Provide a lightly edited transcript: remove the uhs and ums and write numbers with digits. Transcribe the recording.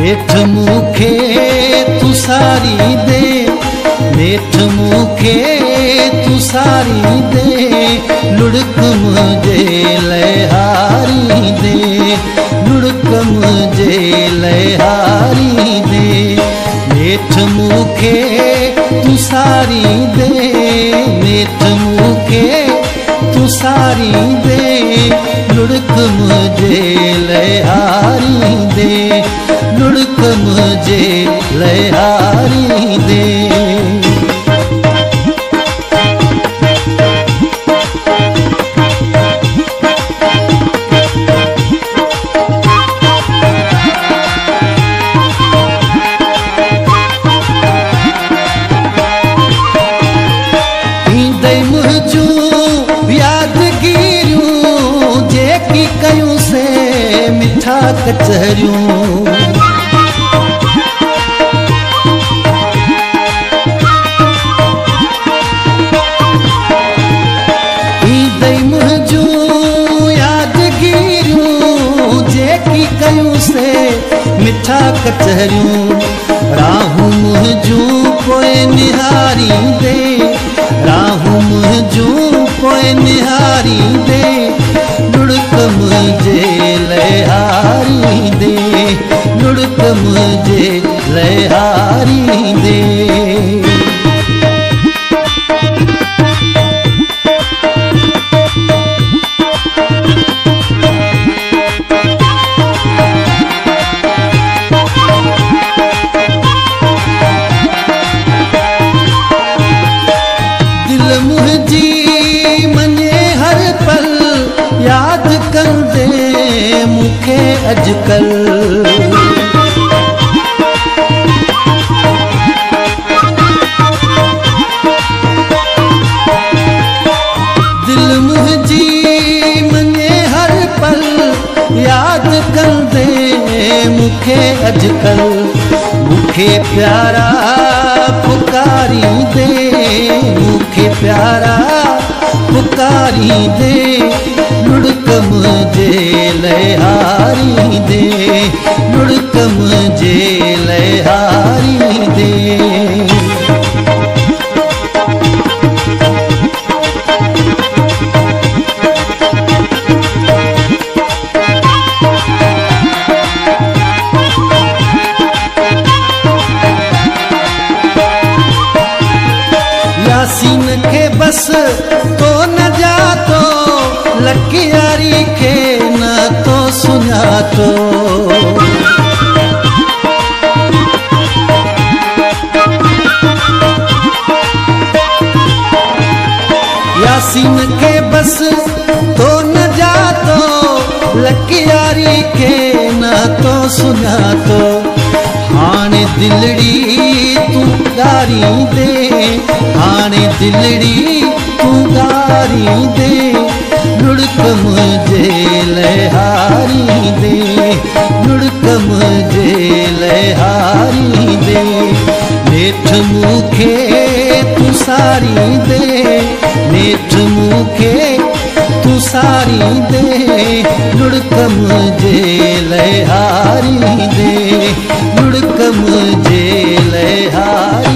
नेठ मूंखे तू सारी दे, नेठ मूंखे तू सारी दे, लुढ़क मुझे लहारी दे, लुढ़क मुझे लहारी दे। नेठ मूंखे तू सारी दे, नेठ मूंखे तू सारी दे, लुढ़क मुझे लहारी दे, लुढ़क मुझे लहारी दे। कयूं से मिठा कचहरियूं, ईंदई मुंहिंजूं यादगिरियूं जेकी कयूं से मिठा कचहरियूं। राहूं मुंहिंजूं पोइ निहारी दे, राहूं मुंहिंजूं पोइ निहारी दे, लुढ़क मुझे लहारी दे, लुढ़क मुझे लहारी दे। दिल मुझी मने हर पल याद कंदे मुखे अजकल, दिल मुझी मने हर पल याद कंदे मुखे अजकल। मुखे प्यारा पुकारी दे, मुखे प्यारा पुकारी दे, लुढ़क मुझे लहारी दे, लुढ़क मुझे लहारी दे। यासीन के बस तो न जातो, लकियारी के न तो सुञातो, यासीन के बस तो न जातो, लकियारी के न तो सुञातो। हाणे दिलड़ी तू गारी दे, हाणे दिलड़ी तू गारी दे, लुढ़क मुझे लहारी दे, लुढ़क मुझे लहारी दे। नेठ मूंखे तू सारी दे, नेठ मूंखे तू सारी दे, लुढ़क मुझे लहारी दे, लुढ़क मुझे लहारी